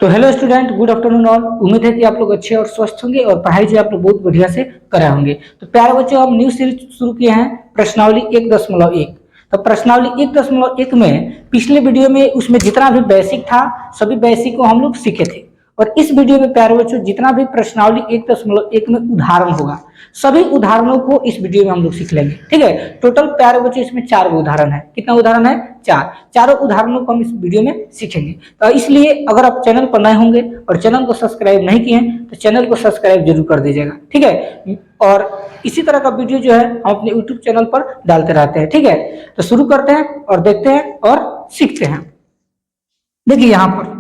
तो hello student, good afternoon all. उम्मीद है कि आप लोग अच्छे और स्वस्थ होंगे और पढ़ाई जो आप लोग बहुत बढ़िया से कर रहे होंगे। तो प्यारे बच्चों, हम न्यू सीरीज शुरू किए हैं प्रश्नावली 1.1। तो प्रश्नावली 1.1 में पिछले वीडियो में उसमें जितना भी बेसिक था सभी बेसिक को हम लोग सीखे थे। और इस वीडियो में प्यारे बच्चों जितना भी प्रश्नावली 1.1 में उदाहरण होगा सभी उदाहरणों को इस वीडियो में हम लोग सीख लेंगे। ठीक है, टोटल प्यारे बच्चों इसमें 4 उदाहरण है। कितना उदाहरण है? 4। चारों उदाहरणों को हम इस वीडियो में सीखेंगे। तो इसलिए अगर आप चैनल पर नए होंगे और चैनल को सब्सक्राइब नहीं किए हैं तो चैनल को सब्सक्राइब जरूर कर दीजिएगा। ठीक है, और इसी तरह का वीडियो जो है हम अपने यूट्यूब चैनल पर डालते रहते हैं। ठीक है, तो शुरू करते हैं और देखते हैं और सीखते हैं। देखिए यहाँ पर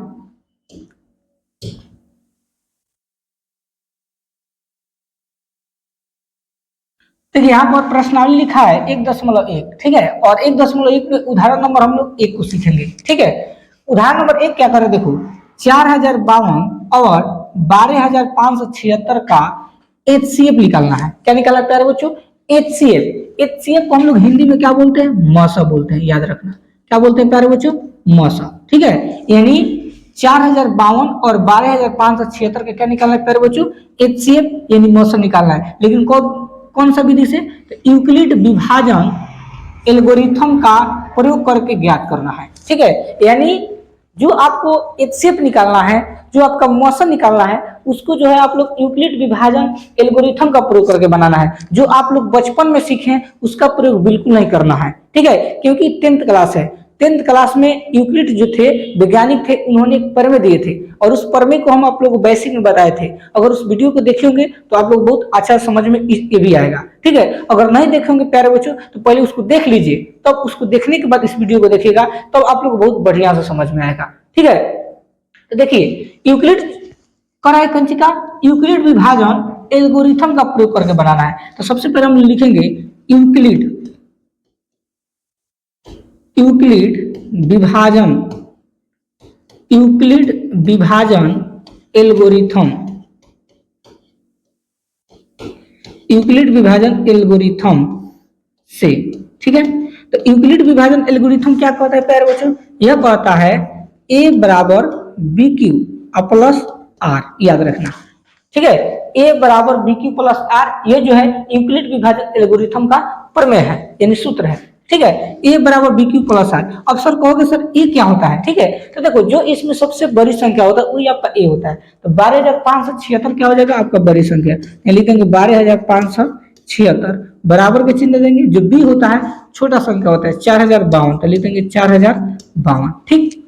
देखिए यहाँ पर प्रश्नावली लिखा है 1.1। ठीक है, और 1.1 में उदाहरण नंबर हम लोग 1 को सीखेंगे। ठीक है, उदाहरण नंबर 1 क्या करें? देखो, 4052 और 12576 का HCF निकालना है। क्या निकालना है प्यारे बच्चों? HCF। HCF को हम लोग हिंदी में क्या बोलते हैं? मौसा बोलते हैं। याद रखना, क्या बोलते हैं प्यारे बच्चों? मौसा। ठीक है, यानी 4052 और 12576 का क्या निकालना है प्यारे बच्चों? HCF यानी मौसा निकालना है। लेकिन कौन सा विधि से? तो यूक्लिड विभाजन एल्गोरिथम का प्रयोग करके ज्ञात करना है। ठीक है, यानी जो आपको HCF निकालना है, जो आपका मौसम निकालना है, उसको जो है आप लोग यूक्लिड विभाजन एल्गोरिथम का प्रयोग करके बनाना है। जो आप लोग बचपन में सीखे उसका प्रयोग बिल्कुल नहीं करना है। ठीक है, क्योंकि 10th क्लास है। 10th क्लास में यूक्लिड जो थे वैज्ञानिक थे, उन्होंने एक प्रमेय दिए थे और उस प्रमेय को हम आप लोग को बेसिक में बताए थे। अगर उस वीडियो को देखेंगे तो आप लोग बहुत अच्छा समझ में ये भी आएगा। ठीक है, अगर नहीं देखेंगे प्यारे बच्चों तो पहले उसको देख लीजिए, तब उसको देखने के बाद इस वीडियो को देखिएगा, तब आप लोग बहुत बढ़िया से समझ में आएगा। ठीक है, तो देखिए यूक्लिड कराए कंचिका यूक्लिड विभाजन एल्गोरिथम का प्रयोग करके बनाना है। तो सबसे पहले हम लिखेंगे यूक्लिड विभाजन एल्गोरिथम। यूक्लिड विभाजन एल्गोरिथम से। ठीक है, तो यूक्लिड विभाजन एल्गोरिथम क्या कहता है प्यारे बच्चों? यह कहता है A बराबर BQ प्लस R। याद रखना। ठीक है, A बराबर BQ प्लस R, ये जो है यूक्लिड विभाजन एल्गोरिथम का प्रमेय है, यानी सूत्र है। ठीक है, A बराबर BQ प्लस R। अब सर कहोगे सर A क्या होता है? ठीक है, तो देखो जो इसमें सबसे बड़ी संख्या होता है वही आपका A होता है। तो 12576 क्या हो जाएगा? आपका बड़ी संख्या। लिखेंगे 12576 बराबर के चिन्ह देंगे। जो B होता है छोटा संख्या होता है 4052, तो लिखेंगे 4052। ठीक,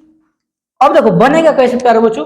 अब देखो बनेगा कैसे प्यारे बच्चों?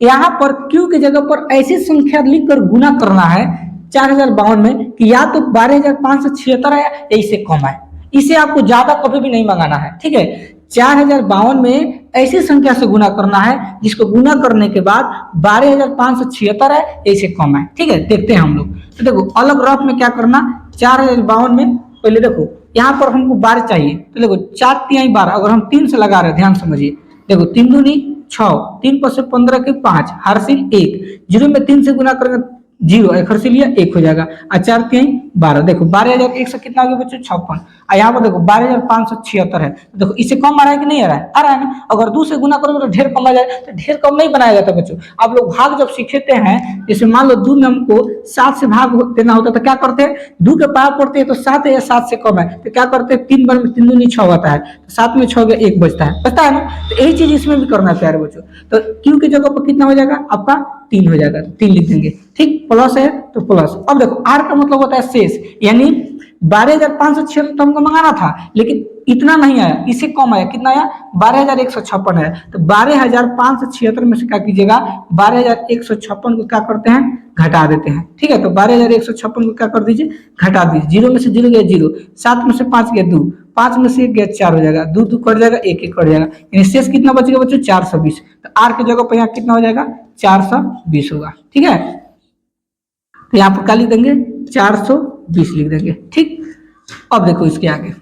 यहाँ पर Q की जगह पर ऐसी संख्या लिखकर गुना करना है 4052 में कि या तो 12576 है या इससे कम है। इसे आपको ज्यादा कभी भी नहीं मंगाना है। ठीक है, 4052 में ऐसी संख्या से गुना करना है जिसको गुना करने के बाद 12576 है या इससे कम है। ठीक है, देखते हैं हम लोग। तो देखो अलग रफ में क्या करना, 4052 में पहले देखो यहाँ पर हमको 12 चाहिए। तो देखो 4 3 12, अगर हम 3 से लगा रहे हैं, ध्यान समझिए। देखो 3 दूनी 6, 3 पर से 15 के 5, हरसिल 1, 0 में 3 से गुना करेंगे 0, एक हरसिल 1 हो जाएगा, और 4 3 12। देखो 12100 से कितना हो गया बच्चों? 56। और यहाँ पर देखो 12576 है। तो देखो इससे कम आ रहा है कि नहीं आ रहा है? आ रहा है ना। अगर 2 से गुना करोगे तो ढेर कम आ जाएगा, तो ढेर कम नहीं बनाया जाता बच्चों। आप लोग भाग जब सीखते हैं, जैसे मान लो 2 में हमको 7 से भाग देना होता है, तो क्या करते हैं? 2 के पावर पड़ते हैं तो 7 है या 7 से कम है, तो क्या करते हैं? 3 बार में 3 दूनी 6 आता है, तो 7 में 6 1 बचता है ना। तो यही चीज इसमें भी करना है प्यारे बच्चों। तो Q की जगह पर कितना हो जाएगा? आपका 3 हो जाएगा, 3 लिख देंगे। ठीक, प्लस है तो प्लस। अब देखो R का मतलब होता है शेष, यानी 12576 तो हमको मंगाना था, लेकिन इतना नहीं आया, इससे कम आया। कितना आया? 12156 है। तो 12576 में से क्या कीजिएगा? 12156 को क्या करते हैं? घटा देते हैं। ठीक है, तो 12156 को क्या कर दीजिए? घटा दीजिए। 0 में से 0 गया 0, 7 में से 5 गया 2, 5 में से 1 गया 4 हो जाएगा, 2 2 कट जाएगा, 1 1 कट जाएगा, यानी शेष कितना बचेगा बच्चों? 420। तो R की जगह पर यहाँ कितना हो जाएगा? 420 होगा। ठीक है, तो यहाँ पर क्या लिख देंगे? 420 लिख देंगे। ठीक, अब देखो इसके आगे।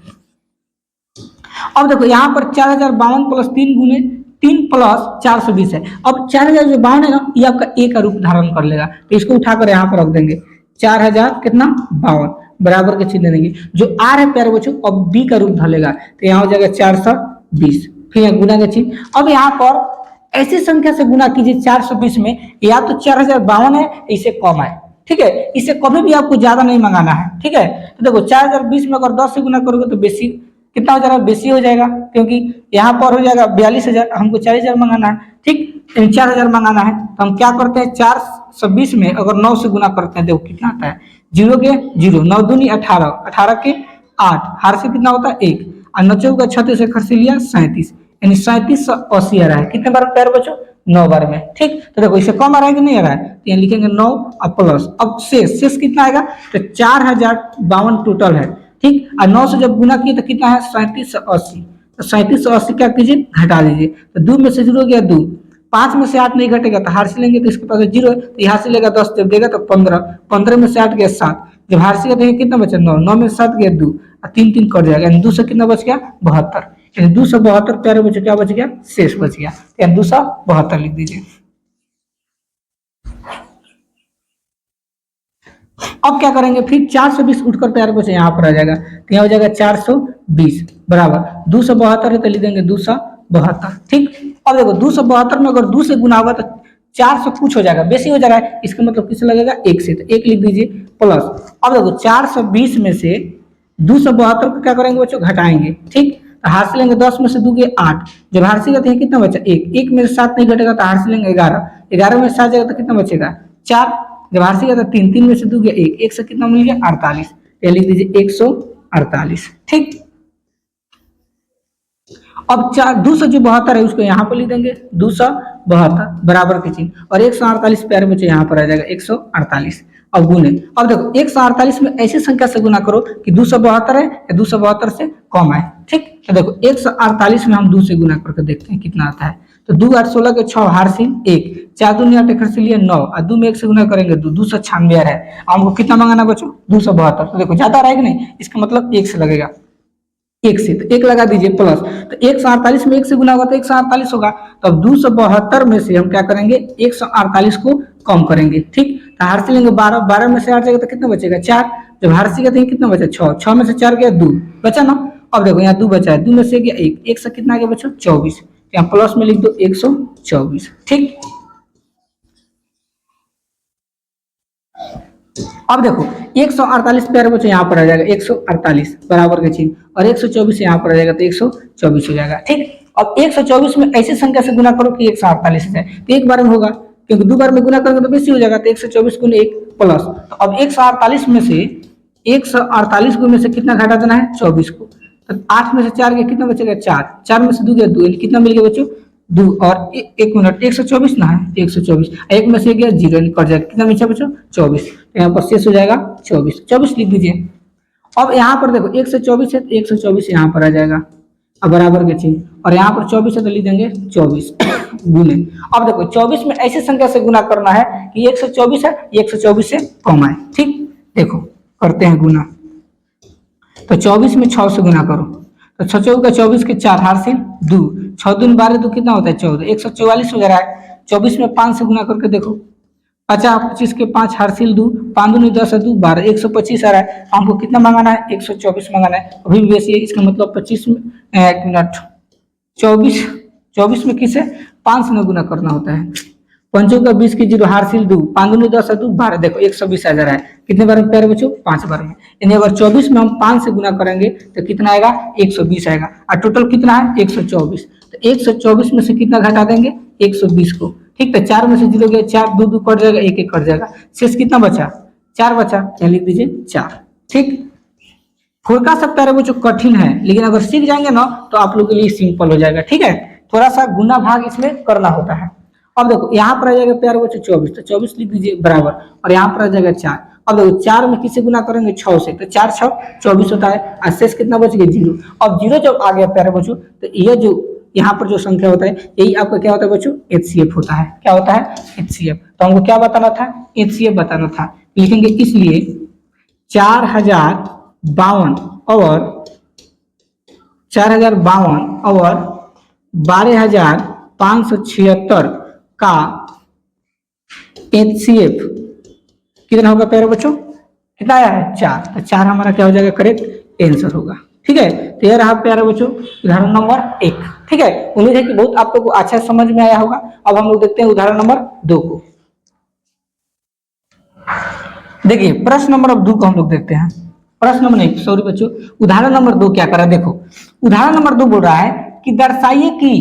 अब देखो यहाँ पर 4052 प्लस 3 गुने 3 प्लस 420 है। अब 4052 है ना, ये आपका A का रूप धारण कर लेगा, तो इसको उठाकर यहाँ पर रख देंगे। 4000 कितना? 52 बराबर के चिन्ह देंगे। जो R है प्यारे बच्चों अब B का रूप धलेगा, तो यहाँ हो जाएगा 420, फिर यहाँ गुना का चिन्ह। अब यहाँ पर ऐसी संख्या से गुना कीजिए 420 में, या तो 4052 है, इसे कम है, ठीक है। इसे कभी भी आपको ज्यादा नहीं मंगाना है, ठीक है। तो देखो 4020 में अगर 10 से गुना करोगे तो बेसी कितना हो जाएगा, बेसी हो जाएगा, क्योंकि यहाँ पर हो जाएगा 42,000, हमको 40,000 मंगाना है, ठीक, 4000 मंगाना है। तो हम क्या करते हैं, 420 में अगर 9 से गुना करते हैं, देखो कितना आता है, 0 के 0, 9 दूनी 18, 18 के 8, हार से कितना होता है 1, और 9 चौका 36 से खर्च लिया 37, यानी 3780 आ रहा है। कितने बार प्यारे बच्चों, 9 बार में, ठीक। तो देखो इससे कम आ रहा है कि नहीं आ रहा है, तो यहाँ लिखेंगे 9 और प्लस, अब शेष कितना आएगा, तो 4052 टोटल है, ठीक। और 9 से जब गुना किए तो कितना है, 3780, तो 3780 क्या कीजिए, घटा दीजिए, तो 2 में से 0 गया 2, 5 में से 8 नहीं घटेगा तो हार से लेंगे, तो इसके पास 0 है, तो यहाँ से लेगा 10, जब देगा तो 15, 15 में से 8 गया 7, जब हार से गया कितना बचा 9, 9 में से 7 गया 2, और 3 3 कट जाएगा, यानी 2 से कितना बच गया 72, यानी 272 प्यारे बच्चों क्या बच गया, शेष बच गया, यानी 272 लिख दीजिए। अब क्या करेंगे, फिर 420 उठकर प्यारे बच्चों यहाँ पर आ जाएगा, तो यहाँ हो जाएगा 420 बराबर 272 है, तो लिख देंगे 272, ठीक। अब देखो 272 में अगर 2 से गुना होगा तो 400 कुछ हो जाएगा, बेसी हो जा रहा है, इसका मतलब किससे लगेगा, 1 से, तो 1 लिख दीजिए प्लस। अब देखो 420 में से 272 को क्या करेंगे बच्चों, घटाएंगे, ठीक। तो हार से लेंगे 10 में से 2 गए 8, जब हार से हैं कितना बचा 1, 1 में से 7 नहीं घटेगा तो हार से लेंगे 11, 11 में से 7 जाएगा तो कितना बचेगा 4, जब हार से तो 3, 3 में से 2 गया 1, 1 से कितना मिल गया 48, ये लिख दीजिए 148, ठीक। अब 272 है उसको यहाँ पर लिख देंगे 272 बराबर के चिन्ह, और 148 प्यारे बच्चे यहाँ पर आ जाएगा 148। अब गुने, अब देखो 148 में ऐसी संख्या से गुना करो कि 272 है या 272 से कम है, ठीक। तो देखो 148 में हम 2 से गुना करके देखते हैं कितना आता है, तो 2 8 16 के 6 हारसिल 1, 4 दूनी 8 खर्च लिए 9, और 2 में 1 से गुना करेंगे 296 आ रहा है, हमको कितना मंगाना बच्चों 272, तो देखो ज्यादा रहेगा नहीं, इसका मतलब 1 से लगेगा, 1 से, तो 1 लगा दीजिए प्लस, तो 148 में 1 से गुना होगा तो 148 होगा, तो अब 272 में से हम क्या करेंगे 148 को कम करेंगे, ठीक। तो हार से लेंगे 12, 12 में से 8 जाएगा तो कितना बचेगा 4, जब हार से गया कितना बचा 6, 6 में से 4 गया 2 बचा ना। अब देखो यहाँ 2 बचा है, 2 में से गया 1, 1 से कितना गया बच्चों 24, यहाँ प्लस में लिख दो 124, ठीक। अब देखो 148 प्यारे बच्चों यहाँ पर आ जाएगा 148 बराबर के चिन्ह, और 124 यहाँ पर आ जाएगा तो 124 हो जाएगा, ठीक। अब 124 में ऐसी संख्या से गुना करो कि 148 हो जाए, तो एक बार में होगा, क्योंकि 2 बार में गुना करोगे तो बेसी हो जाएगा, तो 124 गुने 1 प्लस, तो अब 148 में से 148 में से कितना घटा देना है 24 को, तो 8 में से 4 गया कितना बचेगा 4, 4 में से 2 गया 2, कितना मिल गया बच्चों 2, और 1 मिनट 124 ना है 124, 1 में से गया 0 कट जाएगा, कितना बचा बच्चों 24, यहाँ पर शेष हो जाएगा 24 लिख दीजिए। अब यहाँ पर देखो 124 है तो 124 यहाँ पर आ जाएगा, अब बराबर के चिन्ह, और यहाँ पर 24 है तो लिख देंगे 24 गुने। अब देखो 24 में ऐसी संख्या से गुना करना है कि 124 है 124 से कम है, ठीक। देखो करते हैं गुना, तो 24 में 6 से गुना करो, तो 6 चौका 24 के 4 हारसिल 2, 6 दूनी 12 तो कितना होता है 14, 144 हो जा रहा है। 24 में 5 से गुना करके देखो, 50 25 के 5 हारसिल 2, 5 दूनी 10 2 12, 125 आ रहा है, हमको कितना मंगाना है 124 मंगाना है, अभी भी वैसे इसका मतलब 25 में 1 मिनट 24 में किसे 5 से गुना करना होता है, 5 का 20 की 0 हारसिल 2, 5 दूनी 10 2 12, देखो 120 आ जा रहा है, कितने बार में प्यारे बच्चों 5 बार में, यानी अगर 24 में हम 5 से गुना करेंगे तो कितना आएगा 120 आएगा, और टोटल कितना है 124, तो 124 में से कितना घटा देंगे 120 को, ठीक। तो 4 में से 0 गया 4, 2 2 कट जाएगा 1 1 कट जाएगा, शेष कितना बचा 4 बचा, यहाँ लिख दीजिए 4, ठीक। थोड़ा सा प्यारे बच्चों कठिन है, लेकिन अगर सीख जाएंगे ना तो आप लोगों के लिए सिंपल हो जाएगा, ठीक है। थोड़ा सा गुना भाग इसमें करना होता है। अब देखो यहाँ पर आ जाएगा प्यारे बच्चों 24, तो 24 लिख दीजिए बराबर, और यहाँ पर आ जाएगा 4, अब देखो 4 में किसे गुना करेंगे 6 से, तो 4 6 24 होता है, और शेष कितना बच गया 0। अब 0 जब आ गया प्यारे बच्चों तो ये जो यहाँ पर जो संख्या होता है यही आपका क्या होता है बच्चों HCF होता है, क्या होता है HCF। तो हमको क्या बताना था HCF बताना था, लिखेंगे इसलिए 4052 और 12,576 का HCF कितना होगा प्यारे बच्चों, कितना आया है 4, तो 4 हमारा क्या हो जाएगा करेक्ट आंसर होगा, ठीक है। तो ये रहा प्यारे बच्चों उदाहरण नंबर 1। ठीक है, उम्मीद है कि बहुत आप लोग को अच्छा समझ में आया होगा। अब हम लोग देखते हैं उदाहरण नंबर 2 को। देखिए प्रश्न नंबर 2 को हम लोग देखते हैं। प्रश्न नंबर नहीं, सॉरी बच्चों, उदाहरण नंबर 2 क्या कर रहा है, देखो उदाहरण नंबर 2 बोल रहा है कि दर्शाइए कि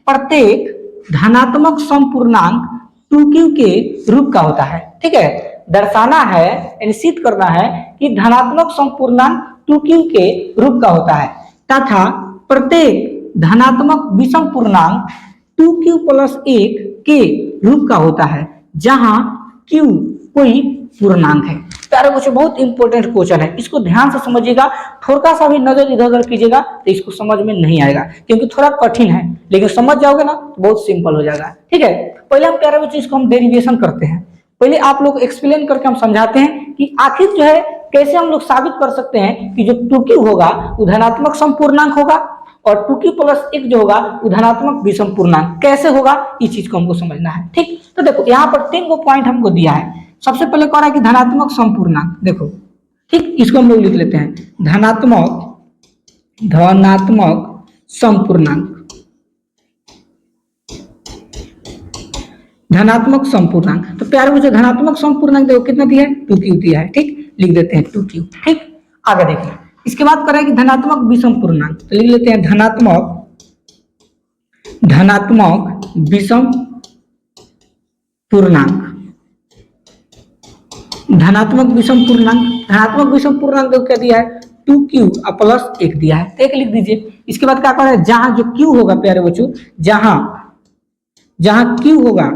प्रत्येक धनात्मक समपूर्णांक 2q के रूप का होता है। ठीक है, दर्शाना है यानी सिद्ध करना है कि धनात्मक समपूर्णांक 2q के रूप का होता है तथा प्रत्येक धनात्मक विषम पूर्णांक 2q प्लस 1 के रूप का होता है जहां q कोई पूर्णांक है। प्यारे बच्चों बहुत इंपॉर्टेंट क्वेश्चन है, इसको ध्यान से समझिएगा, थोड़ा सा भी नजर इधर उधर कीजिएगा तो इसको समझ में नहीं आएगा क्योंकि थोड़ा कठिन है, लेकिन समझ जाओगे ना तो बहुत सिंपल हो जाएगा। ठीक है, पहले हम प्यारे बच्चों इसको हम डेरिवेशन करते हैं। पहले आप लोग एक्सप्लेन करके हम समझाते हैं कि आखिर जो है कैसे हम लोग साबित कर सकते हैं कि जो 2q होगा वो धनात्मक समपूर्णांक होगा और 2q प्लस 1 जो होगा वो धनात्मक विषम पूर्णांक कैसे होगा, इस चीज को हमको समझना है। ठीक, तो देखो यहाँ पर 3 पॉइंट हमको दिया है। सबसे पहले कह रहा है कि धनात्मक समपूर्णांक, देखो ठीक इसको हम लोग लिख लेते हैं धनात्मक समपूर्णांक, धनात्मक समपूर्णांक। तो प्यारे मुझे धनात्मक समपूर्णांक देखो कितना दिया है, 2q दिया है। ठीक, लिख देते हैं 2q। ठीक, आगे देखिए इसके बाद करें कि धनात्मक विषम पूर्णांक, तो लिख लेते हैं धनात्मक विषम पूर्णांक, धनात्मक विषम पूर्णांक। धनात्मक विषम पूर्णांक देखो क्या दिया है 2q प्लस 1 दिया है, तो 1 लिख दीजिए। इसके बाद क्या करें, जहां जो q होगा प्यारे बच्चों, जहां q होगा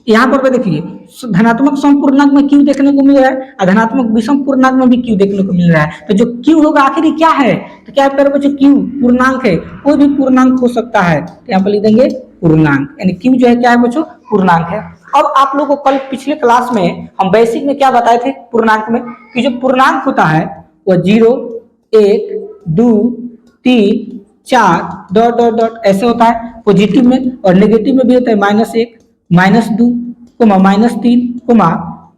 यहाँ पर देखिए धनात्मक समपूर्णांक में q देखने को मिल रहा है और धनात्मक विषम पूर्णांक में भी q देखने को मिल रहा है। तो जो q होगा आखिर क्या है, तो क्या प्यारे बच्चों q पूर्णांक है, कोई भी पूर्णांक हो सकता है, तो यहाँ पर लिख देंगे पूर्णांक, यानी q जो है क्या है बच्चों पूर्णांक है। अब आप लोगों को कल पिछले क्लास में हम बेसिक में क्या बताए थे पूर्णांक में, कि जो पूर्णांक होता है वो 0, 1, 2, 3, 4 डॉट डॉट डॉट ऐसे होता है पॉजिटिव में, और नेगेटिव में भी होता है -1, -2, -3,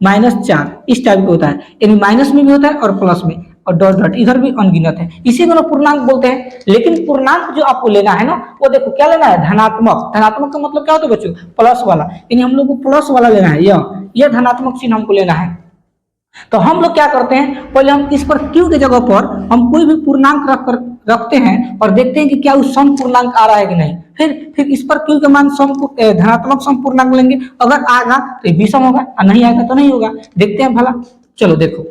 -4 इस टाइप का होता है, यानी माइनस में भी होता है और प्लस में, और डॉट डॉट इधर भी अनगिनत है, इसी को पूर्णांक बोलते हैं। लेकिन पूर्णांक जो आपको लेना है ना वो देखो क्या लेना है धनात्मक। धनात्मक का मतलब क्या होता है बच्चों, प्लस वाला, यानी हम लोग को प्लस वाला लेना है, यह धनात्मक चिन्ह हमको लेना है। तो हम लोग क्या करते हैं, पहले हम इस पर q के जगह पर हम कोई भी पूर्णांक रखते हैं और देखते हैं कि क्या उस सम पूर्णांक आ रहा है कि नहीं। फिर इस पर q के मान धनात्मक सम पूर्णांक लेंगे, अगर आएगा तो विषम होगा और नहीं आएगा तो नहीं होगा। देखते हैं भला, चलो देखो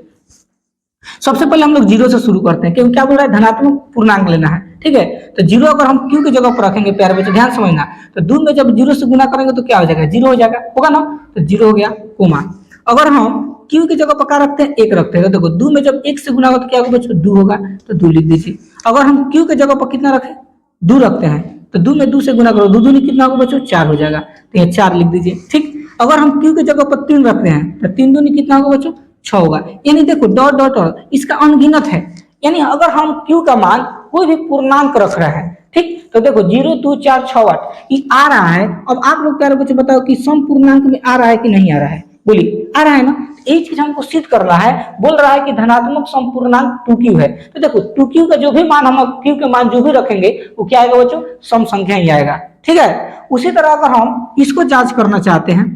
सबसे पहले हम लोग 0 से शुरू करते हैं क्योंकि क्या बोल रहा है धनात्मक पूर्णांक लेना है। ठीक है, तो 0 अगर हम q के जगह पर रखेंगे प्यारे बच्चों ध्यान समझना, तो 2 में जब 0 से गुना करेंगे तो क्या हो जाएगा 0 हो जाएगा, होगा ना, तो 0 हो गया कोमा। अगर हम q की जगह पर क्या रखते हैं 1 रखते हैं, देखो 2 में जब 1 से गुना होगा तो क्या होगा बच्चों 2 होगा, तो 2 लिख दीजिए। अगर हम q के जगह पर कितना रखें 2 रखते हैं, तो 2 में 2 से गुना करो, 2 दूनी कितना होगा बच्चों 4 हो जाएगा, तो ये 4 लिख दीजिए। ठीक, अगर हम q के जगह पर 3 रखते हैं तो 3 दूनी कितना होगा बच्चों 6 होगा, यानी देखो डॉट डॉट डॉट इसका अनगिनत है, यानी अगर हम q का मान कोई भी पूर्णांक रख रहे हैं, ठीक, तो देखो 0, 2, 4, 6, 8 ये आ रहा है। अब आप लोग प्यारे बच्चे बताओ कि सम पूर्णांक में आ रहा है कि नहीं आ रहा है, बोलिए आ रहा है ना, यही चीज हमको सिद्ध करना है। बोल रहा है कि धनात्मक समपूर्णांक 2q है, तो देखो 2q का जो भी मान हम q के मान जो भी रखेंगे वो क्या आएगा बच्चों सम संख्या ही आएगा। ठीक है, उसी तरह अगर हम इसको जांच करना चाहते हैं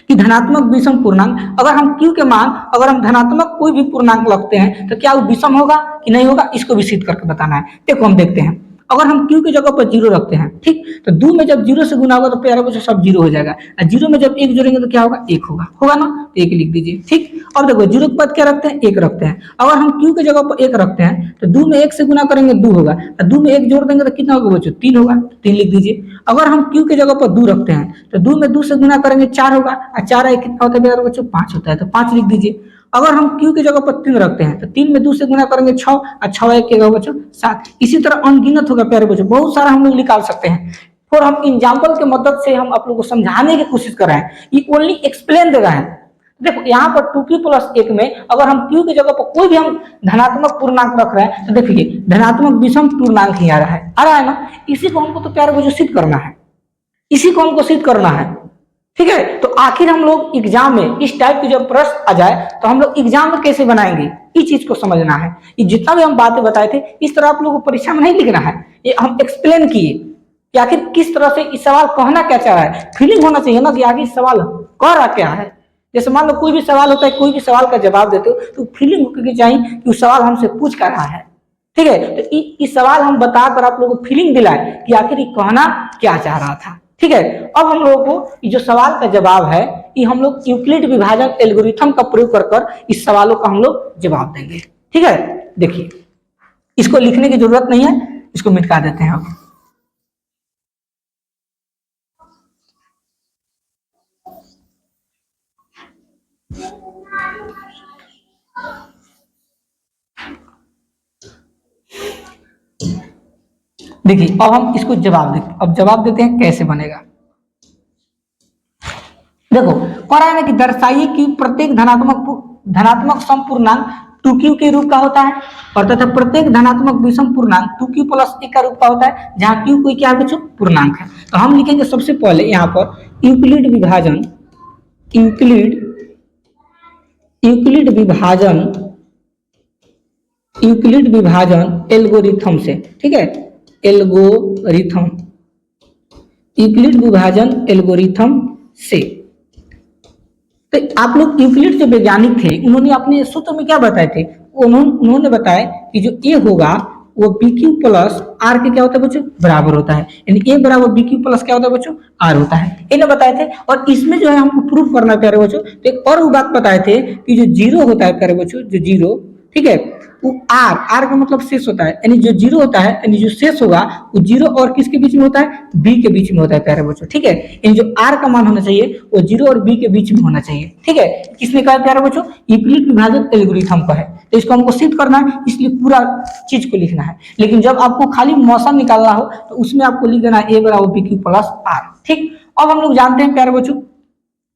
कि धनात्मक विषम पूर्णांक, अगर हम q के मान अगर हम धनात्मक कोई भी पूर्णांक रखते हैं तो क्या वो विषम होगा कि नहीं होगा, इसको भी सिद्ध करके बताना है। देखो हम देखते हैं, अगर हम q की जगह पर 0 रखते हैं, ठीक, तो 2 में जब 0 से गुना होगा तो प्यारे बच्चों सब 0 हो जाएगा, और 0 में जब 1 जोड़ेंगे तो क्या होगा 1 होगा, होगा ना, तो 1 लिख दीजिए। ठीक, अब देखो 0 के बाद क्या रखते हैं 1 रखते हैं, अगर हम q की जगह पर 1 रखते हैं तो 2 में 1 से गुना करेंगे 2 होगा, और 2 में 1 जोड़ देंगे तो कितना होगा बच्चों 3 होगा, 3 लिख दीजिए। अगर हम q की जगह पर 2 रखते हैं तो 2 में 2 से गुना करेंगे 4 होगा, और 4 कितना होता है मेरे बच्चों 5 होता है, तो 5 लिख दीजिए। अगर हम q की जगह पर 3 रखते हैं तो 3 में 2 से गुना करेंगे 6, और 6 1 के बच्चों 7। इसी तरह अनगिनत होगा प्यारे बच्चों, बहुत सारा हम लोग निकाल सकते हैं। और हम एग्जाम्पल के मदद से हम आप लोगों को समझाने की कोशिश कर रहे हैं, ये ओनली एक्सप्लेन दे रहा है। देखो यहाँ पर 2q प्लस 1 में अगर हम q की जगह पर कोई भी हम धनात्मक पूर्णांक रख रहे हैं तो देखिए धनात्मक विषम पूर्णांक ही आ रहा है ना, इसी को हमको तो प्यारे बच्चों सिद्ध करना है, इसी को हमको सिद्ध करना है। ठीक है, तो आखिर हम लोग एग्जाम में इस टाइप की जब प्रश्न आ जाए तो हम लोग एग्जाम में कैसे बनाएंगे, इस चीज को समझना है। ये जितना भी हम बातें बताए थे इस तरह आप लोगों को परीक्षा में नहीं लिखना है, ये हम एक्सप्लेन किए कि आखिर किस तरह से इस सवाल कहना क्या चाह रहा है। फीलिंग होना चाहिए ना कि आगे इस सवाल कह रहा क्या है। जैसे मान लो कोई भी सवाल होता है, कोई भी सवाल का जवाब देते हो तो फीलिंग होकर चाहिए कि उस सवाल हमसे पूछ कर रहा है, ठीक है। तो इस सवाल हम बताकर आप लोगों को फीलिंग दिलाए कि आखिर ये कहना क्या चाह रहा था, ठीक है। अब हम लोगों को ये जो सवाल का जवाब है ये हम लोग यूक्लिड विभाजन एल्गोरिथम का प्रयोग कर इस सवालों का हम लोग जवाब देंगे, ठीक है। देखिए इसको लिखने की जरूरत नहीं है, इसको मिटा देते हैं अब। देखिए अब हम इसको जवाब देते हैं कैसे बनेगा। देखो कह रहा है ना कि दर्शाइए कि प्रत्येक धनात्मक सम पूर्णांक 2q के रूप का होता है और तथा प्रत्येक धनात्मक विषम पूर्णांक 2q प्लस 1 का रूप का होता है, जहां q कोई क्या है बच्चों, पूर्णांक है। तो हम लिखेंगे सबसे पहले यहाँ पर यूक्लिड विभाजन एल्गोरिथम से, ठीक है, यूक्लिड विभाजन एल्गोरिथम से। तो आप लोग यूक्लिड जो वैज्ञानिक थे उन्होंने अपने सूत्र में क्या बताए थे, उन्होंने बताया कि जो ए होगा वो बी क्यू प्लस आर के क्या होता है बच्चों, बराबर होता है। यानी ए बराबर बी क्यू प्लस क्या होता है बच्चों, आर होता है, इन्हें बताए थे। और इसमें जो है हमको प्रूफ करना है प्यारे बच्चों, तो एक और बात बताए थे कि जो जीरो होता है प्यारे बच्चों, जो जीरो, ठीक है, वो आर का मतलब शेष होता है। यानी जो जीरो होता है, यानी जो शेष होगा वो जीरो और किसके बीच में होता है, बी के बीच में होता है प्यारे बच्चों, ठीक है। यानी जो आर का मान होना चाहिए वो जीरो और बी के बीच में होना चाहिए, ठीक है। किसने कहा प्यारे बच्चों, यूक्लिड विभाजन एल्गोरिथम का है। तो इसको हमको सिद्ध करना है, इसलिए पूरा चीज को लिखना है। लेकिन जब आपको खाली मौसम निकालना हो तो उसमें आपको लिख देना ए बराबर बी क्यू प्लस आर, ठीक। अब हम लोग जानते हैं प्यारे बच्चों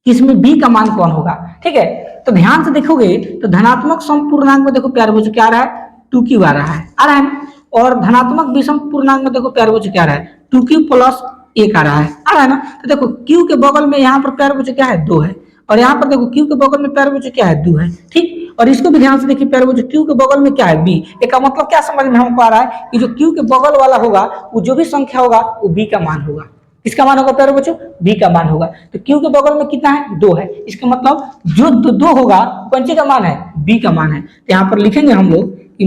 इसमें बी का मान कौन होगा, ठीक है। तो ध्यान से देखोगे तो धनात्मक सम पूर्णांक में देखो प्यारे बच्चों क्या आ रहा है, 2q आ रहा है ना। और धनात्मक विषम पूर्णांक में देखो प्यारे बच्चों क्या आ रहा है, 2q प्लस 1 आ रहा है ना। तो देखो q के बगल में यहाँ पर प्यारे बच्चों क्या है, 2 है, और यहाँ पर देखो q के बगल में प्यारे बच्चों क्या है, 2 है, ठीक। और इसको भी ध्यान से देखिए प्यारे बच्चों, q के बगल में क्या है, b। इसका मतलब क्या समझ में हमको आ रहा है कि जो q के बगल वाला होगा वो जो भी संख्या होगा वो b का मान होगा। किसका मान होगा प्यारे बच्चों, बी का मान होगा। तो क्यू के बगल में कितना है, 2 है, इसका मतलब जो दो होगा कौन सी का मान है, बी का मान है। तो यहाँ पर लिखेंगे हम लोग कि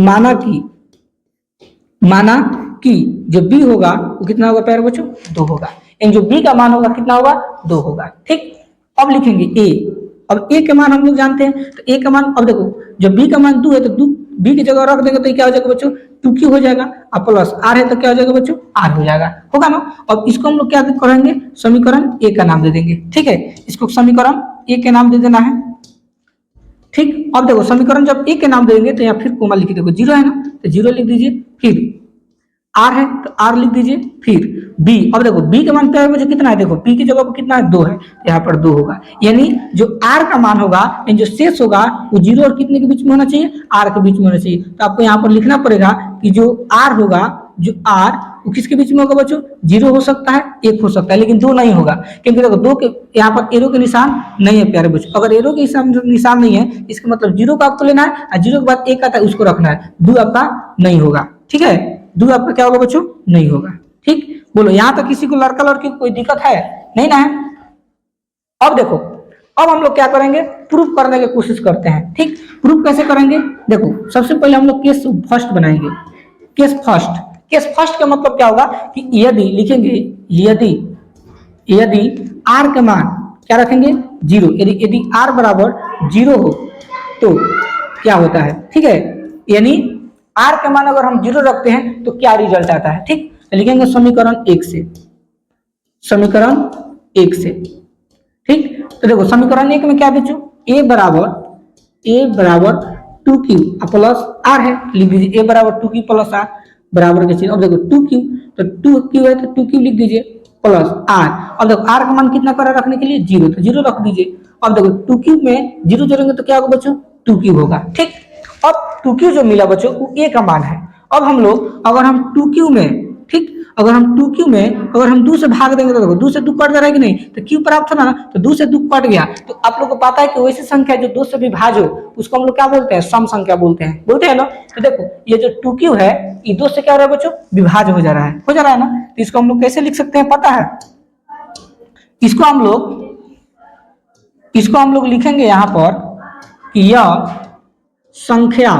माना कि जो बी होगा वो कितना होगा प्यारे बच्चों, 2 होगा। जो बी का मान होगा कितना होगा, 2 होगा, ठीक। अब लिखेंगे ए। अब ए का मान हम लोग जानते हैं, तो ए का मान, अब देखो जब बी का मान 2 है तो बी की जगह रख देंगे तो क्या हो जाएगा बच्चों, 2q हो जाएगा, और प्लस आर है तो क्या हो जाएगा बच्चों, आर हो जाएगा, होगा ना। अब इसको हम लोग क्या करेंगे, समीकरण ए का नाम दे देंगे, ठीक है। इसको समीकरण ए के नाम दे देना है, ठीक। अब देखो समीकरण जब ए के नाम देंगे तो यहाँ फिर कोमा लिखिए, देखो जीरो है ना तो जीरो लिख दीजिए, फिर आर है तो आर लिख दीजिए, फिर बी। अब देखो बी का मान क्या है मुझे, कितना है, देखो बी की जगह पर कितना है, 2 है, यहाँ पर 2 होगा। यानी जो आर का मान होगा, यानी जो शेष होगा वो जीरो और कितने के बीच में होना चाहिए, आर के बीच में होना चाहिए। तो आपको यहाँ पर लिखना पड़ेगा कि जो आर होगा, जो आर वो किसके बीच में होगा बच्चों, जीरो हो सकता है, 1 हो सकता है, लेकिन 2 नहीं होगा, क्योंकि देखो 2 के यहाँ पर एरो के निशान नहीं है प्यारे बच्चों। अगर एरो के निशान नहीं है इसका मतलब जीरो का आपको लेना है, और जीरो के बाद 1 आता है उसको रखना है, 2 आपका नहीं होगा, ठीक है। 2 आपका क्या होगा बच्चों, नहीं होगा, ठीक। बोलो यहाँ तक किसी को लड़का लड़की को कोई दिक्कत है, नहीं ना है। अब देखो अब हम लोग क्या करेंगे, प्रूफ करने की कोशिश करते हैं, ठीक। प्रूफ कैसे करेंगे, देखो सबसे पहले हम लोग केस फर्स्ट बनाएंगे। केस फर्स्ट का मतलब क्या होगा कि यदि लिखेंगे, यदि आर का मान क्या रखेंगे, 0। यदि आर बराबर 0 हो तो क्या होता है, ठीक है। यानी आर का मान अगर हम 0 रखते हैं तो क्या रिजल्ट आता है, ठीक। लिखेंगे समीकरण 1 से, ठीक। तो देखो समीकरण 1 में क्या बच्चों, ए बराबर 2q प्लस आर है, लिख दीजिए ए बराबर 2q प्लस आर, बराबर के चिन्ह। अब देखो 2q, तो 2q है तो 2q लिख दीजिए प्लस आर। अब देखो आर का मान कितना करा रखने के लिए, 0, तो 0 रख दीजिए। अब देखो 2q में 0 जोड़ेंगे तो क्या होगा बच्चों, 2q होगा, ठीक। अब 2q जो मिला बच्चों वो a का मान है। अब हम लोग अगर हम 2q में, ठीक, अगर हम 2q में अगर हम 2 से भाग देंगे तो देखो 2 से 2 कट जाएगा कि नहीं, तो q प्राप्त होना ना, तो 2 से 2 कट गया। तो आप लोग को पता है कि वैसी संख्या जो 2 से विभाज्य हो उसको हम लोग क्या बोलते हैं, सम संख्या बोलते हैं ना। तो देखो ये जो 2q है ये 2 से क्या हो रहा है बच्चों, विभाज्य हो जा रहा है ना। तो इसको हम लोग कैसे लिख सकते हैं पता है, इसको हम लोग लिखेंगे यहाँ पर कि यह संख्या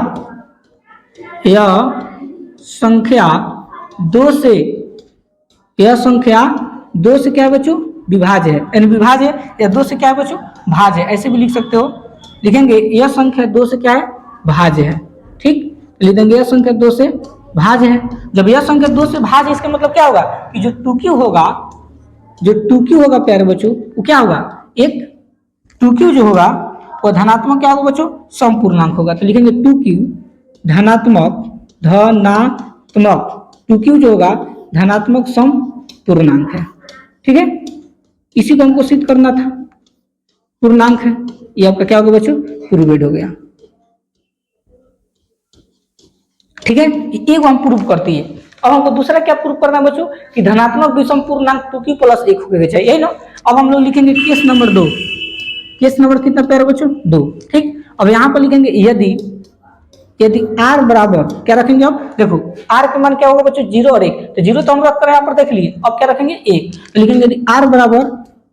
2 से क्या है बच्चों, विभाज्य है, यानी विभाज्य है, या 2 से क्या है बच्चों, भाज्य है, ऐसे भी लिख सकते हो। लिखेंगे यह संख्या 2 से क्या है, भाज्य है। ठीक, लिख देंगे यह संख्या 2 से भाज्य है। जब यह संख्या 2 से भाज्य, इसका मतलब क्या होगा कि जो 2q होगा प्यारे बच्चों, वो क्या होगा, एक 2q जो होगा वो धनात्मक क्या होगा बच्चों, समपूर्णांक होगा। तो लिखेंगे 2q धनात्मक 2q जो होगा धनात्मक समपूर्णांक है। ठीक है, इसी को हमको सिद्ध करना था, पूर्णांक है। ये आपका क्या होगा बच्चों, प्रूवेड हो गया। ठीक है, एक हम प्रूव करती है। अब हमको दूसरा क्या प्रूव करना है बच्चों, कि धनात्मक विषम पूर्णांक 2q + 1 होगा चाहिए, यही ना। अब हम लोग लिखेंगे केस नंबर 2, केस नंबर कितना प्यारे बच्चों, 2। ठीक, अब यहाँ पर लिखेंगे यदि r बराबर क्या रखेंगे, अब देखो r का मान क्या होगा बच्चों, 0 और 1, तो 0 तो हम रख कर यहाँ पर देख लिए, अब क्या रखेंगे 1, तो लिखेंगे यदि r बराबर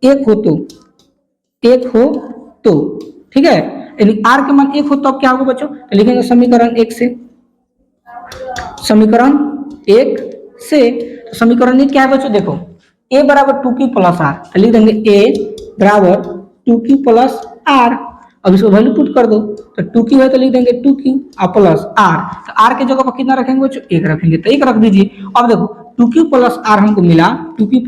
1 हो तो ठीक है, यदि r का मान 1 हो तो अब क्या होगा बच्चों, तो लिखेंगे समीकरण 1 से, तो समीकरण 1 क्या है बच्चों, देखो a बराबर 2q + r, तो लिख देंगे a बराबर 2q + r। अब इसको वैल्यू पुट कर दो, तो 2q है तो लिख देंगे 2q प्लस r, तो r के जगह पर कितना रखेंगे बच्चों, 1 रखेंगे, तो 1 रख दीजिए। अब देखो 2q + r हमको मिला, 2q +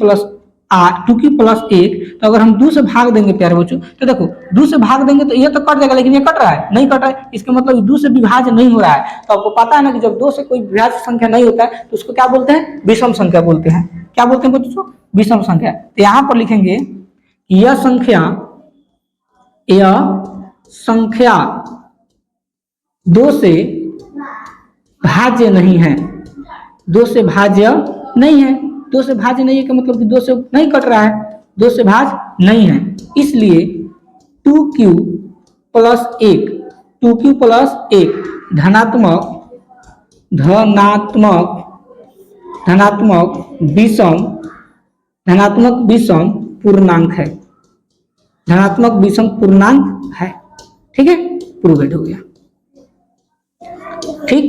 1, तो अगर हम 2 से भाग देंगे प्यारे बच्चों, तो देखो 2 से भाग देंगे तो ये तो कट जाएगा, लेकिन ये कट रहा है, नहीं कट रहा है, इसका मतलब 2 से विभाज्य नहीं हो रहा है। तो आपको पता है ना कि जब 2 से कोई विभाज्य संख्या नहीं होता है तो उसको क्या बोलते हैं, विषम संख्या बोलते हैं। क्या बोलते हैं बच्चों, विषम संख्या। तो यहाँ पर लिखेंगे यह संख्या 2 से भाज्य नहीं है, 2 से भाज्य नहीं है, 2 से भाज्य नहीं है का मतलब कि 2 से नहीं कट रहा है, 2 से भाज्य नहीं है, इसलिए 2q + 1 धनात्मक विषम पूर्णांक है, धनात्मक विषम पूर्णांक है। ठीक है, प्रूवेड हो गया। ठीक,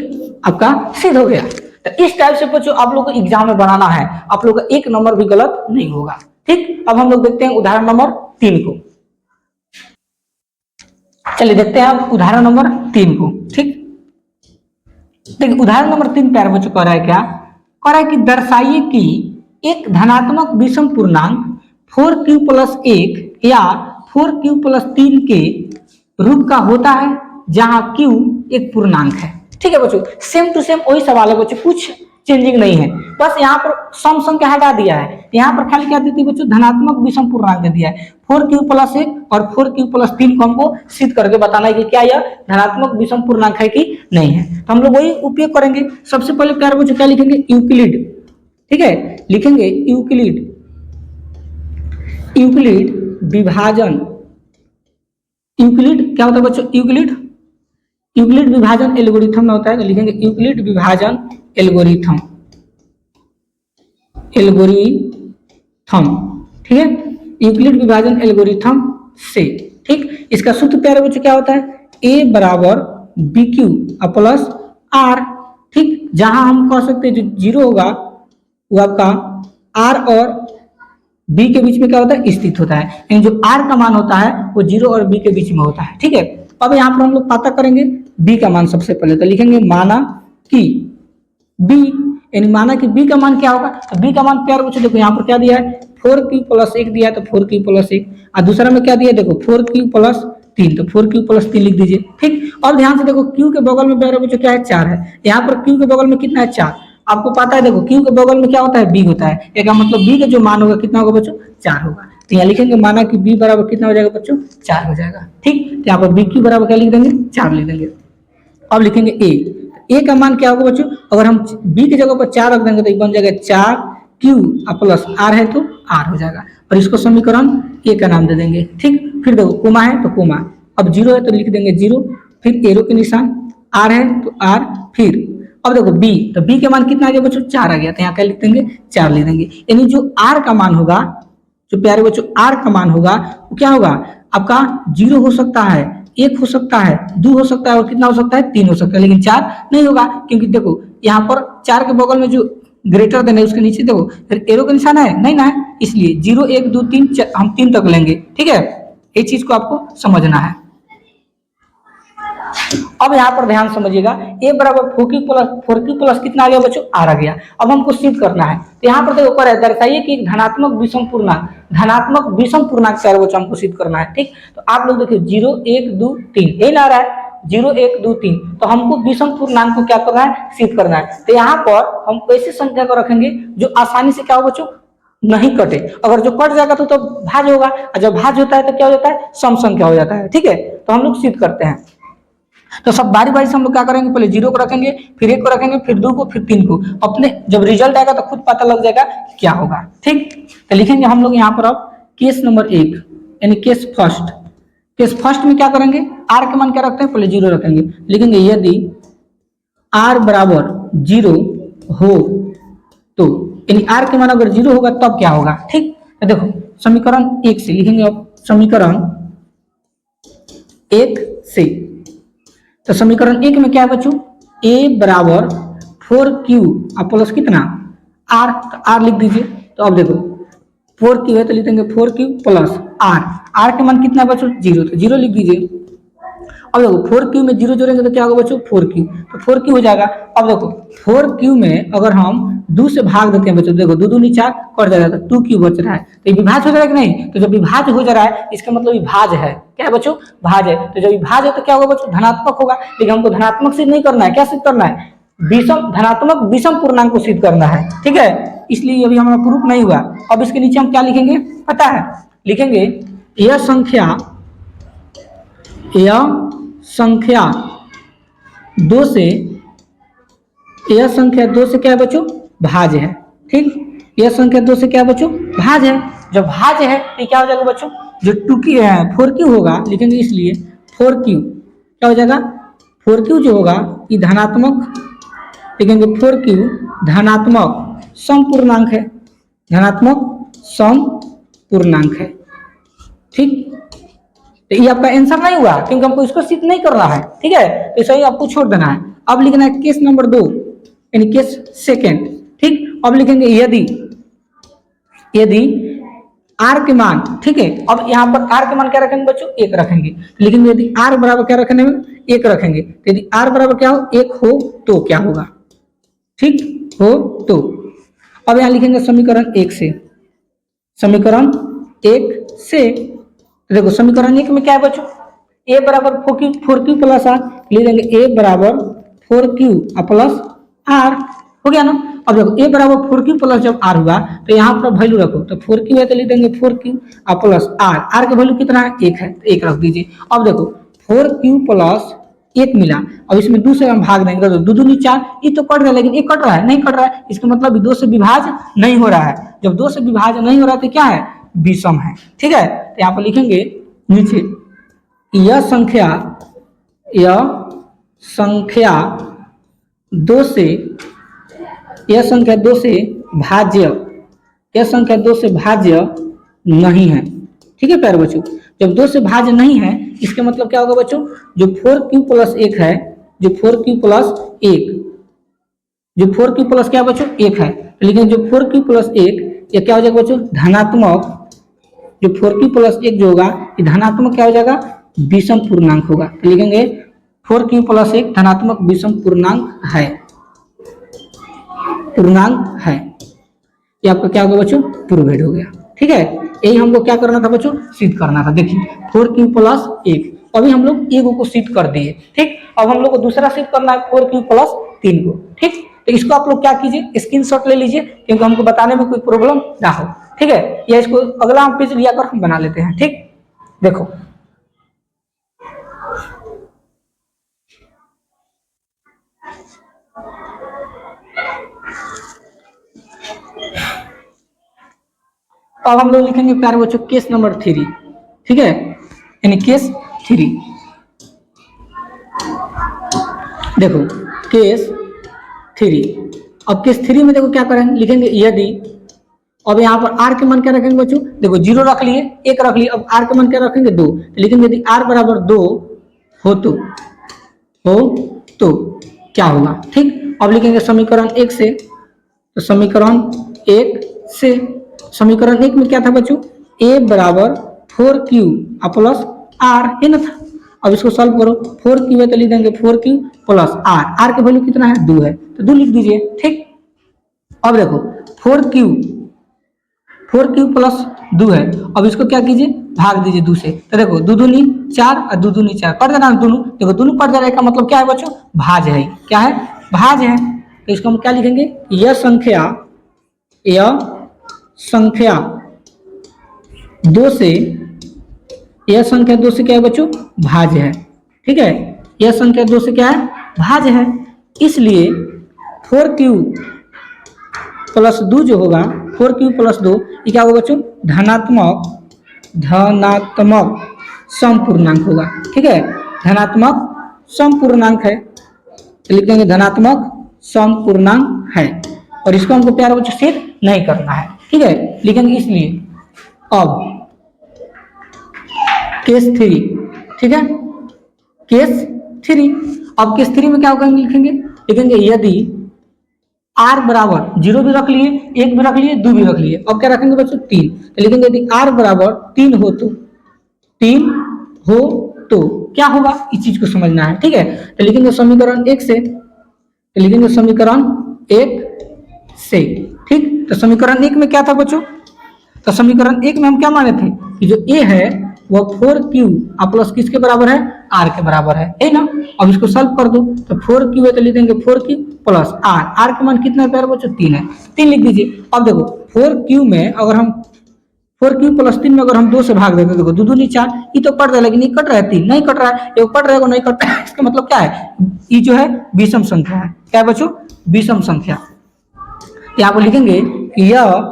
आपका सिद्ध हो गया। तो इस टाइप से बच्चों आप लोग को एग्जाम में बनाना है, आप लोग का 1 नंबर भी गलत नहीं होगा। ठीक, अब हम लोग देखते हैं उदाहरण नंबर 3 को। चलिए देखते हैं अब उदाहरण नंबर 3 को। ठीक, देखिए उदाहरण नंबर 3 प्यारे बच्चों कह रहा है क्या, कह रहा है कि दर्शाइए कि एक धनात्मक विषम पूर्णांक 4q + 1 या 4q + 3 के रूप का होता है जहां q एक पूर्णांक है। ठीक है बच्चों, सेम टू सेम वही सवाल है बच्चों, कुछ चेंजिंग नहीं है, बस यहाँ पर सम संख्या हटा दिया है, यहाँ पर खाली क्या दी थी बच्चों, धनात्मक विषम पूर्णांक दिया है। 4q + 1 और 4q + 3 को हमको सिद्ध करके बताना है कि क्या यह धनात्मक विषम पूर्णांक है कि नहीं है। तो हम लोग वही उपयोग करेंगे। सबसे पहले प्यारे बच्चों क्या लिखेंगे, यूक्लिड। ठीक है, लिखेंगे यूक्लिड विभाजन, यूक्लिड क्या होता है बच्चों, यूक्लिड विभाजन एल्गोरिथम में होता है, तो लिखेंगे यूक्लिड विभाजन एल्गोरिथम। ठीक है, यूक्लिड विभाजन एल्गोरिथम से। ठीक, इसका सूत्र प्यारे बच्चों क्या होता है, a बराबर bq + r। ठीक, जहां हम कह सकते हैं जो 0 होगा वो आपका r और b के बीच में क्या होता है, स्थित होता है, यानी जो r का मान होता है वो 0 और b के बीच में होता है। ठीक है, अब यहाँ पर हम लोग पता करेंगे b का मान। सबसे पहले तो लिखेंगे माना कि b, यानी माना कि b का मान क्या होगा, तो b का मान प्यारे बच्चों देखो यहाँ पर क्या दिया है, 4q + 1 दिया है, तो 4q + 1, और दूसरा में क्या दिया है देखो 4q + 3, तो 4q + 3 लिख दीजिए। ठीक, और ध्यान से देखो q के बगल में प्यारे बच्चों क्या है, 4 है, यहाँ पर q के बगल में कितना है, 4। आपको पता है देखो q के बगल में क्या होता है, b होता है, इसका मतलब b का जो मान होगा कितना होगा बच्चों, 4 होगा। तो यहाँ लिखेंगे माना कि b बराबर कितना हो जाएगा बच्चों, 4 हो जाएगा। ठीक, तो यहाँ पर bq बराबर क्या लिख देंगे, 4 लिख देंगे। अब लिखेंगे a का मान क्या होगा बच्चों, अगर हम b की जगह पर 4 रख देंगे तो बन जाएगा 4 क्यू प्लस आर है तो आर हो जाएगा, और इसको समीकरण ए का नाम दे देंगे। ठीक, फिर देखो कोमा है तो कोमा, अब जीरो है तो लिख देंगे जीरो, फिर एरो के निशान, आर है तो आर, फिर अब देखो बी, तो बी के मान कितना आ गया बच्चों, 4 आ गया, तो यहाँ क्या लिख देंगे, 4 लिख देंगे। यानी जो आर का मान होगा, जो प्यारे बच्चों आर का मान होगा वो क्या होगा आपका, जीरो हो सकता है, एक हो सकता है, दो हो सकता है, और कितना हो सकता है, 3 हो सकता है, लेकिन 4 नहीं होगा, क्योंकि देखो यहाँ पर 4 के बगल में जो ग्रेटर देन है उसके नीचे देखो फिर एरो का निशान है नहीं ना, इसलिए 0 1 2 3 हम 3 तक लेंगे। ठीक है, ये चीज को आपको समझना है। अब यहाँ पर ध्यान समझिएगा, ए बराबर फोर क्यू प्लस कितना आ गया बच्चों, आर आ गया। अब हमको सिद्ध करना है, तो यहाँ पर देखो ऊपर है, दर्शाइए कि एक धनात्मक विषम पूर्णांक प्यारे बच्चों हमको सिद्ध करना है। ठीक, तो आप लोग देखिए 0 1 2 3 यही ला रहा है, 0 1 2 3, तो हमको विषम पूर्णांक को क्या करना है, सिद्ध करना है। तो यहाँ पर हम ऐसी संख्या को रखेंगे जो आसानी से क्या हो बच्चों, नहीं कटे, अगर जो कट जाएगा तो भाज्य होगा, और जब भाज्य होता है तो क्या हो जाता है, सम संख्या हो जाता है। ठीक है, तो हम लोग सिद्ध करते हैं। तो सब बारी बारी से हम लोग क्या करेंगे, पहले 0 को रखेंगे, फिर 1 को रखेंगे, फिर 2 को, फिर 3 को, अपने जब रिजल्ट आएगा तो खुद पता लग जाएगा क्या होगा। ठीक, तो लिखेंगे हम लोग यहाँ पर अब केस नंबर 1 यानी केस फर्स्ट में क्या करेंगे, आर के मान क्या रखते हैं, पहले 0 रखेंगे, लिखेंगे यदि आर बराबर 0 हो तो, यानी आर के मान अगर 0 होगा तब क्या होगा। ठीक, तो देखो समीकरण 1 से लिखेंगे, अब समीकरण 1 से, तो समीकरण 1 में क्या है बच्चों, ए बराबर 4q प्लस कितना आर, तो आर लिख दीजिए। तो अब देखो 4q है तो लिख देंगे 4q प्लस आर, आर के मान कितना है बच्चों, 0, तो 0 लिख दीजिए। अब देखो 4q में 0 जोड़ेंगे तो क्या होगा बच्चों, 4q, तो 4q हो जाएगा। अब देखो 4q में अगर हम 2 से भाग देते हैं बच्चों, देखो 2 2 4 कट जाएगा, तो 2q बच रहा है, तो ये विभाज्य हो जा रहा है कि नहीं, तो जब विभाज्य हो जा रहा है इसका मतलब विभाज्य है, क्या है बच्चों, भाज्य है, तो जब विभाज्य है तो क्या होगा बच्चों, धनात्मक होगा, लेकिन हमको धनात्मक सिद्ध नहीं करना है, क्या सिद्ध करना है, धनात्मक विषम पूर्णांक को सिद्ध करना है। ठीक है, इसलिए अभी हमारा प्रूफ नहीं हुआ। अब इसके नीचे हम क्या लिखेंगे पता है, लिखेंगे यह संख्या 2 से, यह संख्या 2 से क्या है बच्चों, भाज्य है। ठीक, यह संख्या 2 से क्या है बच्चों, भाज्य है, जब भाज्य है तो क्या हो जाएगा बच्चों, जो 2q है 4q होगा, लिखेंगे इसलिए 4q क्या हो जाएगा, 4q जो होगा ये धनात्मक, लिखेंगे 4q धनात्मक सम पूर्णांक है, धनात्मक सम पूर्णांक है। ठीक, तो ये आपका आंसर नहीं हुआ क्योंकि हमको इसको सिद्ध नहीं करना है। ठीक है, तो सही आपको छोड़ देना है। अब लिखना है केस नंबर 2 यानी केस सेकंड। ठीक, अब लिखेंगे यदि आर के मान, ठीक है, अब यहाँ पर आर के मान क्या रखेंगे बच्चों, 1 रखेंगे, लेकिन यदि आर बराबर क्या रखने में, 1 रखेंगे, तो यदि आर बराबर क्या हो, 1 हो तो क्या होगा, ठीक हो तो। अब यहाँ लिखेंगे समीकरण 1 से, समीकरण 1 से, तो देखो समीकरण 1 में क्या है बच्चों, ए बराबर 4q प्लस आर, ले लेंगे ए बराबर 4q प्लस आर, हो गया ना। अब देखो ए बराबर 4q प्लस जब आर हुआ तो यहाँ पर वैल्यू रखो, तो 4q है तो लिख देंगे 4q प्लस आर, आर का वैल्यू कितना है, 1 है, तो 1 रख दीजिए। अब देखो 4q प्लस 1 मिला, अब इसमें 2 से हम भाग देंगे तो 2 2 4, ये तो कट रहा है, लेकिन ये कट रहा है, नहीं कट रहा है, इसका मतलब 2 से विभाज्य नहीं हो रहा है। जब 2 से विभाज्य नहीं हो रहा है तो क्या है, विषम है। ठीक है, तो यहाँ पर लिखेंगे नीचे यह संख्या 2 से, यह संख्या 2 से भाज्य, यह संख्या 2 से भाज्य नहीं है। ठीक है प्यारे बच्चों, जब 2 से भाज्य नहीं है इसका मतलब क्या होगा बच्चों, जो 4q प्लस 1 है, जो 4q प्लस 1, जो 4q प्लस क्या बच्चों 1 है, लेकिन जो 4q प्लस 1 ये क्या हो जाएगा बच्चों, धनात्मक, जो 4q प्लस 1 जो होगा ये धनात्मक क्या हो जाएगा, विषम पूर्णांक होगा, तो लिखेंगे 4q प्लस 1 धनात्मक विषम पूर्णांक है, पूर्णांक है। ये आपका क्या होगा बच्चों, प्रूवेड हो गया। ठीक है, यही हमको क्या करना था बच्चों, सिद्ध करना था। देखिए 4q प्लस 1, अभी हम लोग एगो को सिद्ध कर दिए। ठीक, अब हम लोग को दूसरा सिद्ध करना है 4q प्लस 3 को। ठीक, तो इसको आप लोग क्या कीजिए, स्क्रीनशॉट ले लीजिए क्योंकि हमको बताने में कोई प्रॉब्लम ना हो। ठीक है, या इसको अगला पेज लिया कर हम बना लेते हैं। ठीक, देखो तो अब हम लोग लिखेंगे प्यारे बच्चों केस नंबर 3, ठीक है, यानी केस 3। देखो केस 3, अब केस 3 में देखो क्या करेंगे, लिखेंगे यदि, अब यहाँ पर आर के मान क्या रखेंगे बच्चों, देखो 0 रख लिए, 1 रख लिए, अब आर के मान क्या रखेंगे 2, तो लिखेंगे यदि आर बराबर 2 हो तो क्या होगा, ठीक। अब लिखेंगे समीकरण 1 से, तो समीकरण 1 से, समीकरण 1 में क्या था बच्चों, ए बराबर 4q प्लस आर है ना था। अब इसको सॉल्व करो, 4q है तो लिख देंगे 4q प्लस आर का वैल्यू कितना है 2 है, तो 2 लिख दीजिए, ठीक। अब देखो 4q प्लस 2 है, अब इसको क्या कीजिए, भाग दीजिए 2 से, तो देखो 2 दूनी 4 और 2 दूनी 4 कट देना दोनों, देखो दोनों कट जा रहा है, का मतलब क्या है बच्चों, भाज है, क्या है, भाज है। तो इसको हम क्या लिखेंगे, यह संख्या 2 से, यह संख्या 2 से क्या है बच्चों, भाज्य है, ठीक है, यह संख्या 2 से क्या है, भाज्य है, इसलिए 4q प्लस 2 जो होगा, 4q प्लस 2 ये क्या होगा बच्चों, धनात्मक समपूर्णांक होगा, ठीक है, धनात्मक समपूर्णांक है, तो लिख देंगे धनात्मक समपूर्णांक है, और इसको हमको प्यारे बच्चों सिद्ध नहीं करना है, ठीक है, लिखेंगे इसलिए। अब केस 3, ठीक है, केस 3, अब केस 3 में क्या होगा, लिखेंगे यदि आर बराबर 0 भी रख लिए, 1 भी रख लिए, 2 भी रख लिए, अब क्या रखेंगे बच्चों 3, तो लिखेंगे यदि आर बराबर 3 हो तो क्या होगा, इस चीज को समझना है, ठीक है, तो लिखेंगे समीकरण 1 से, तो लिखेंगे समीकरण 1 से, ठीक। तो समीकरण 1 में क्या था बच्चों, तो समीकरण 1 में हम क्या माने थे कि जो ए है वह 4q प्लस किसके बराबर है, आर के बराबर है ना। अब इसको सॉल्व कर दो, तो 4q है तो लिख देंगे 4q प्लस आर का मान कितना है प्यारे बच्चों, 3 है, 3 लिख दीजिए। अब देखो 4q में अगर हम 4q प्लस 3 में अगर हम 2 से भाग देते, देखो 2 दूनी 4, ये तो कट रहा है, लेकिन ये कट रहा है 3 नहीं कट रहा है, ये कट रहेगा नहीं कट रहा है, इसका मतलब क्या है, ये जो है विषम संख्या है, क्या है बच्चों, विषम संख्या। यहाँ पर लिखेंगे यह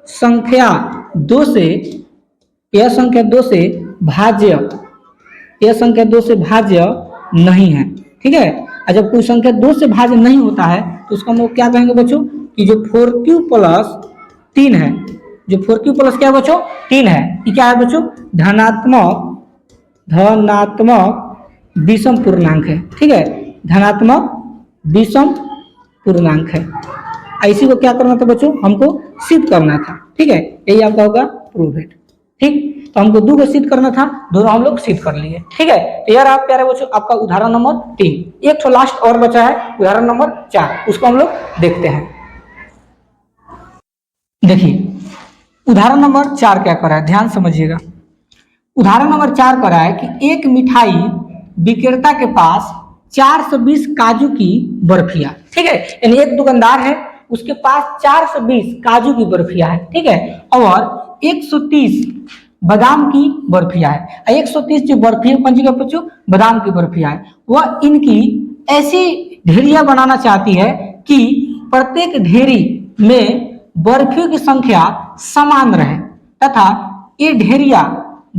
संख्या 2 से भाज्य, यह संख्या 2 से भाज्य नहीं है, ठीक है। और जब कोई संख्या 2 से भाज्य नहीं होता है तो उसको हम लोग क्या कहेंगे बच्चों, कि जो 4q प्लस 3 है, जो 4q प्लस क्या है बच्चों, 3 है, ये क्या है बच्चों, धनात्मक विषम पूर्णांक है, ठीक है, धनात्मक विषम पूर्णांक है। इसी को क्या करना था बच्चों, हमको सिद्ध करना था, ठीक है, यही आपका होगा प्रूवेड, ठीक। तो हमको 2 को सिद्ध करना था, दोनों हम लोग सिद्ध कर लिए, ठीक है। तो यार आप प्यारे बच्चों आपका उदाहरण नंबर 3, एक तो लास्ट और बचा है उदाहरण नंबर 4, उसको हम लोग देखते हैं। देखिए उदाहरण नंबर 4 क्या कर रहा है, ध्यान समझिएगा। उदाहरण नंबर 4 कर रहा है कि एक मिठाई विक्रेता के पास 420 काजू की बर्फियां, ठीक है, यानी एक दुकानदार है उसके पास 420 काजू की बर्फियां है, ठीक है, और 130 बादाम की बर्फियां है। 130 जो बर्फियां पंजीका बच्चों बादाम की बर्फियां है, वह इनकी ऐसी ढेरियां बनाना चाहती है कि प्रत्येक ढेरी में बर्फियों की संख्या समान रहे तथा ये ढेरियां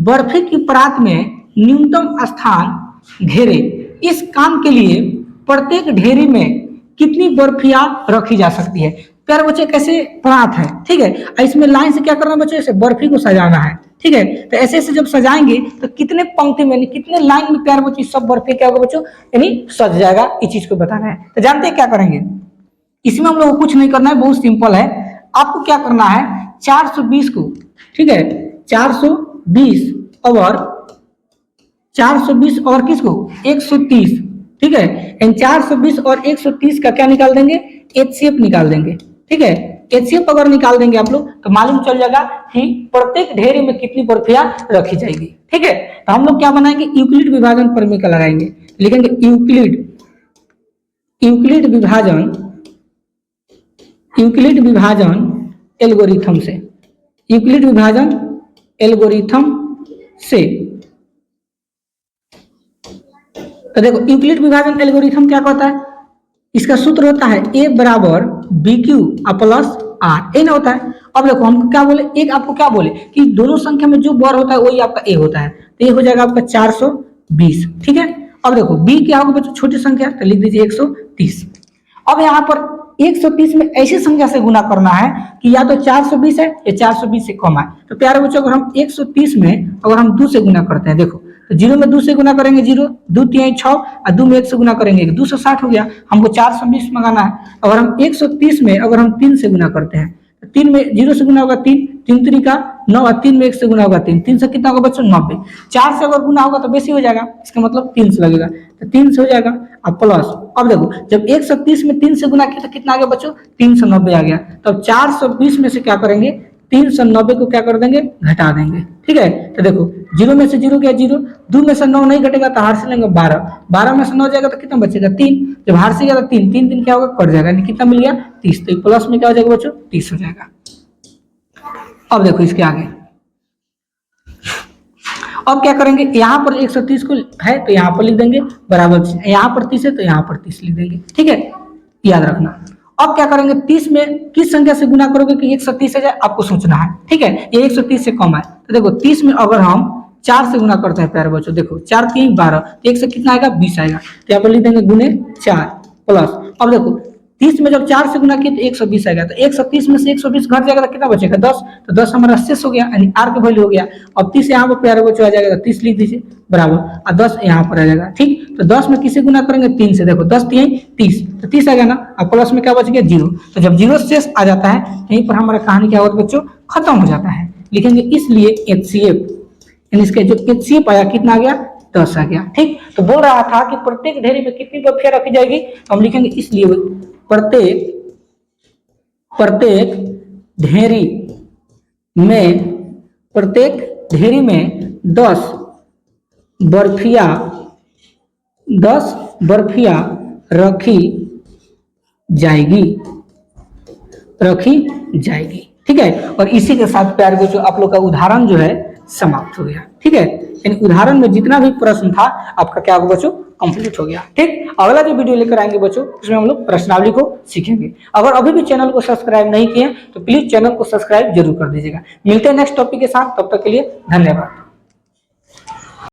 बर्फी की परात में न्यूनतम स्थान घेरे। इस काम के लिए प्रत्येक ढेरी में कितनी बर्फियां रखी जा सकती है। प्यारे बच्चे कैसे परात है, ठीक है, इसमें लाइन से क्या करना है बच्चे, ऐसे बर्फी को सजाना है, ठीक है। तो ऐसे ऐसे जब सजाएंगे तो कितने पंक्ति में यानी कितने लाइन में प्यारे बच्चे सब बर्फी क्या होगा बच्चों, यानी सज जाएगा, इस चीज को बताना है। तो जानते हैं क्या करेंगे, इसमें हम लोग को कुछ नहीं करना है, बहुत सिंपल है। आपको क्या करना है, 420 को, ठीक है, 420 और किसको 130, ठीक है, इन 420 और 130 का क्या निकाल देंगे, एचसीएफ निकाल देंगे, ठीक है। एचसीएफ अगर निकाल देंगे आप लोग तो मालूम चल जाएगा कि प्रत्येक ढेरी में कितनी बर्फियां रखी जाएगी, ठीक है। तो हम लोग क्या बनाएंगे, यूक्लिड विभाजन प्रमेय का लगाएंगे, लिखेंगे यूक्लिड विभाजन एल्गोरिथम से, यूक्लिड विभाजन एल्गोरिथम से। तो देखो यूक्लिड विभाजन एल्गोरिथम क्या कहता है, इसका सूत्र होता है ए बराबर बी क्यू प्लस 8 ये ना होता है। अब देखो हम क्या बोले, एक आपको क्या बोले कि दोनों संख्या में जो बर होता है वही आपका ए होता है, तो ये हो जाएगा आपका 420। ठीक है, अब देखो बी क्या होगा बच्चों, छोटी संख्या, तो लिख दीजिए 130। अब यहाँ पर 130 में ऐसी संख्या से गुना करना है कि या तो 420 है या 420 से कम है। तो प्यारे बच्चों अगर हम 130 में अगर हम 2 से गुना करते हैं, देखो तो 0 में 2 से गुना करेंगे 0, 2 3 6 और 2 में 1 से गुना करेंगे 260 हो गया। हमको 420 मंगाना है। अगर हम 130 में अगर हम 3 से गुना करते हैं, तो 3 में 0 से गुना होगा 3, 3 3 का 9 और 3 में 1 से गुना होगा 3, 3 से कितना होगा बच्चों 90। 4 से अगर गुना होगा तो बेसी हो जाएगा, इसका मतलब 3 से लगेगा, तो 3 से हो जाएगा। अब प्लस, अब देखो जब 130 में 3 से गुना किया तो कितना आ गया बच्चों, 390 आ गया। तो अब 420 में से क्या करेंगे, 390 को क्या कर देंगे, घटा देंगे। ठीक है, तो देखो 0 में से 0 गया 0, 2 में से 9 नहीं घटेगा तो हार से लेंगे 12, 12 में से 9 जाएगा तो कितना बचेगा 3, जब हार से गया तो 3 3 3 क्या होगा, कट जाएगा, कितना मिल गया 30, तो प्लस में क्या हो जाएगा बच्चों 30 हो जाएगा। अब देखो इसके आगे अब क्या करेंगे, यहाँ पर 130 को है तो यहाँ पर लिख देंगे बराबर, यहाँ पर 30 है तो यहाँ पर 30 लिख देंगे। ठीक है, याद रखना। अब क्या करेंगे, 30 में किस संख्या से गुना करोगे कि 130 आ जाए, आपको सोचना है। ठीक है, ये 130 से कम है, तो देखो 30 में अगर हम 4 से गुना करते हैं प्यारे बच्चों, देखो 4 3 12, तो 1 से कितना आएगा 20 आएगा, तो यहाँ पर लिख देंगे गुने 4 प्लस। अब देखो 30 में जब 4 से गुना किया तो 120 आएगा, तो 130 में से 120 घट जाएगा तो कितना बचेगा 10, तो 10 हमारा शेष हो गया, यानी आर का वैल्यू हो गया। अब 30 यहाँ पर प्यारे बच्चों आ जाएगा, तो 30 लिख दीजिए बराबर, और 10 यहाँ पर आ जाएगा। ठीक, तो 10 में किसे गुना करेंगे 3 से, देखो 10 3 30, तो 30 आ गया ना। अब प्लस में क्या बच गया 0, तो जब 0 शेष आ जाता है यहीं पर हमारा कहानी क्या होता है बच्चों, खत्म हो जाता है। लिखेंगे इसलिए HCF, यानी इसके जो HCF आया कितना आ गया 10 आ गया। ठीक, तो बोल रहा था कि प्रत्येक ढेरी में कितनी बर्फियां रखी जाएगी, हम लिखेंगे इसलिए प्रत्येक ढेरी में 10 बर्फियां रखी जाएगी। ठीक है, और इसी के साथ प्यारे बच्चों आप लोग का उदाहरण जो है समाप्त हो गया। ठीक है, यानी उदाहरण में जितना भी प्रश्न था आपका क्या होगा बच्चों, कंप्लीट हो गया। ठीक, अगला जो वीडियो लेकर आएंगे बच्चों उसमें हम लोग प्रश्नावली को सीखेंगे। अगर अभी भी चैनल को सब्सक्राइब नहीं किए तो प्लीज चैनल को सब्सक्राइब जरूर कर दीजिएगा। मिलते हैं नेक्स्ट टॉपिक के साथ, तब तक के लिए धन्यवाद।